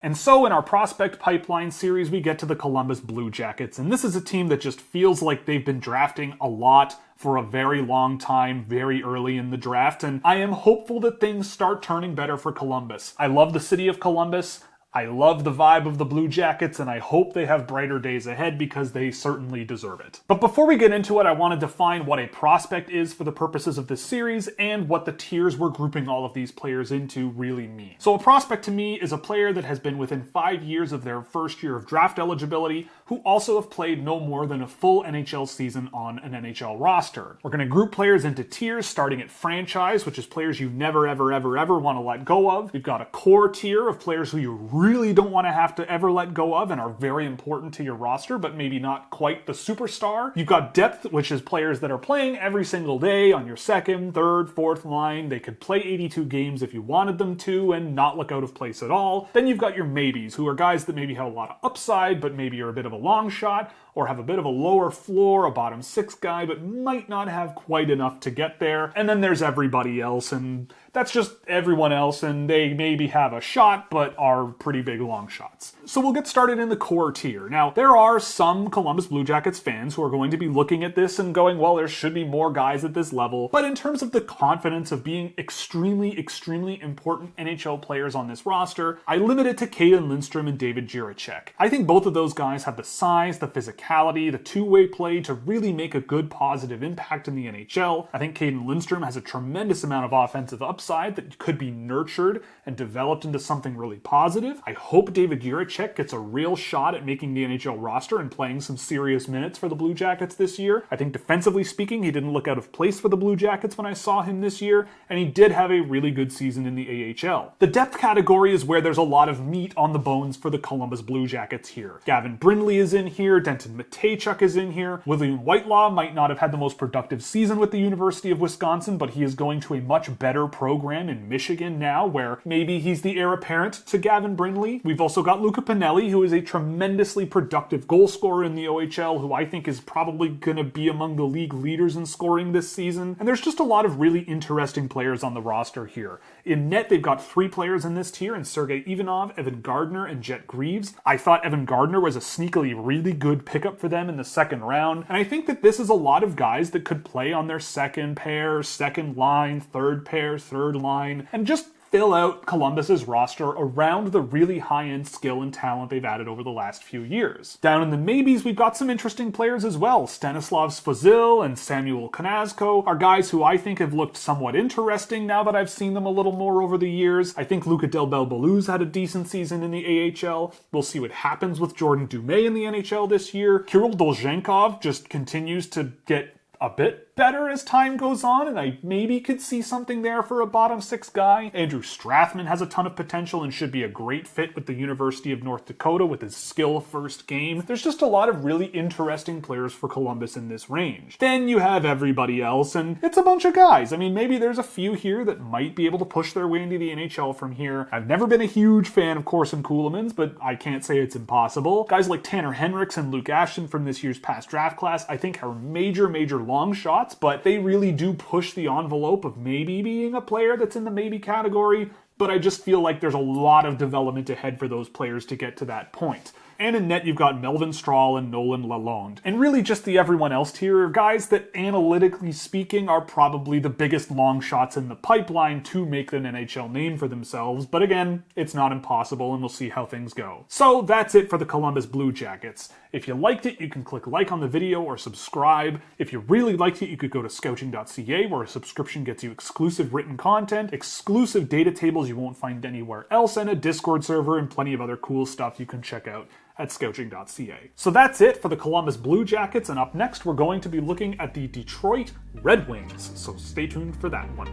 And so in our prospect pipeline series, we get to the Columbus Blue Jackets, and this is a team that just feels like they've been drafting a lot for a very long time, very early in the draft, and I am hopeful that things start turning better for Columbus. I love the city of Columbus. I love the vibe of the Blue Jackets, and I hope they have brighter days ahead because they certainly deserve it. But before we get into it, I want to define what a prospect is for the purposes of this series and what the tiers we're grouping all of these players into really mean. So a prospect to me is a player that has been within 5 years of their first year of draft eligibility, who also have played no more than a full NHL season on an NHL roster. We're going to group players into tiers starting at franchise, which is players you never ever want to let go of. We've got a core tier of players who you really don't want to have to ever let go of and are very important to your roster, but maybe not quite the superstar. You've got depth, which is players that are playing every single day on your second, third, fourth line. They could play 82 games if you wanted them to and not look out of place at all. Then you've got your maybes, who are guys that maybe have a lot of upside, but maybe are a bit of a long shot, or have a bit of a lower floor, a bottom six guy, but might not have quite enough to get there. And then there's everybody else, and that's just everyone else, and they maybe have a shot, but are pretty big long shots. So we'll get started in the core tier. Now, there are some Columbus Blue Jackets fans who are going to be looking at this and going, well, there should be more guys at this level. But in terms of the confidence of being extremely important NHL players on this roster, I limit it to Caden Lindstrom and David Jiricek. I think both of those guys have the size, the physicality, the two-way play to really make a good positive impact in the NHL. I think Caden Lindstrom has a tremendous amount of offensive upside that could be nurtured and developed into something really positive. I hope David Jiricek gets a real shot at making the NHL roster and playing some serious minutes for the Blue Jackets this year. I think defensively speaking, he didn't look out of place for the Blue Jackets when I saw him this year, and he did have a really good season in the AHL. The depth category is where there's a lot of meat on the bones for the Columbus Blue Jackets here. Gavin Brindley is in here, Denton Mateychuk is in here. William Whitelaw might not have had the most productive season with the University of Wisconsin, but he is going to a much better program in Michigan now, where maybe he's the heir apparent to Gavin Brindley. We've also got Luca Pinelli, who is a tremendously productive goal scorer in the OHL, who I think is probably going to be among the league leaders in scoring this season. And there's just a lot of really interesting players on the roster here. In net, they've got 3 players in this tier, in Sergei Ivanov, Evan Gardner, and Jet Greaves. I thought Evan Gardner was a sneakily really good pickup for them in the second round, and I think that this is a lot of guys that could play on their second pair, second line, third pair, third line, and just fill out Columbus's roster around the really high-end skill and talent they've added over the last few years. Down in the maybes, we've got some interesting players as well. Stanislav Svozil and Samuel Konazko are guys who I think have looked somewhat interesting now that I've seen them a little more over the years. I think Luca Del Belbaluz had a decent season in the AHL. We'll see what happens with Jordan Dumais in the NHL this year. Kirill Dolzhenkov just continues to get a bit better as time goes on, and I maybe could see something there for a bottom 6 guy. Andrew Strathman has a ton of potential and should be a great fit with the University of North Dakota with his skill-first game. There's just a lot of really interesting players for Columbus in this range. Then you have everybody else, and it's a bunch of guys. I mean, maybe there's a few here that might be able to push their way into the NHL from here. I've never been a huge fan of Corson Ceulemans, but I can't say it's impossible. Guys like Tanner Henricks and Luke Ashton from this year's past draft class, I think are major long shots, but they really do push the envelope of maybe being a player that's in the maybe category, but I just feel like there's a lot of development ahead for those players to get to that point. And in net, you've got Melvin Strahl and Nolan Lalonde. And really just the everyone else tier are guys that, analytically speaking, are probably the biggest long shots in the pipeline to make an NHL name for themselves. But again, it's not impossible, and we'll see how things go. So that's it for the Columbus Blue Jackets. If you liked it, you can click like on the video or subscribe. If you really liked it, you could go to Scouching.ca, where a subscription gets you exclusive written content, exclusive data tables you won't find anywhere else, and a Discord server and plenty of other cool stuff you can check out at Scouching.ca. So that's it for the Columbus Blue Jackets, and up next we're going to be looking at the Detroit Red Wings, so stay tuned for that one.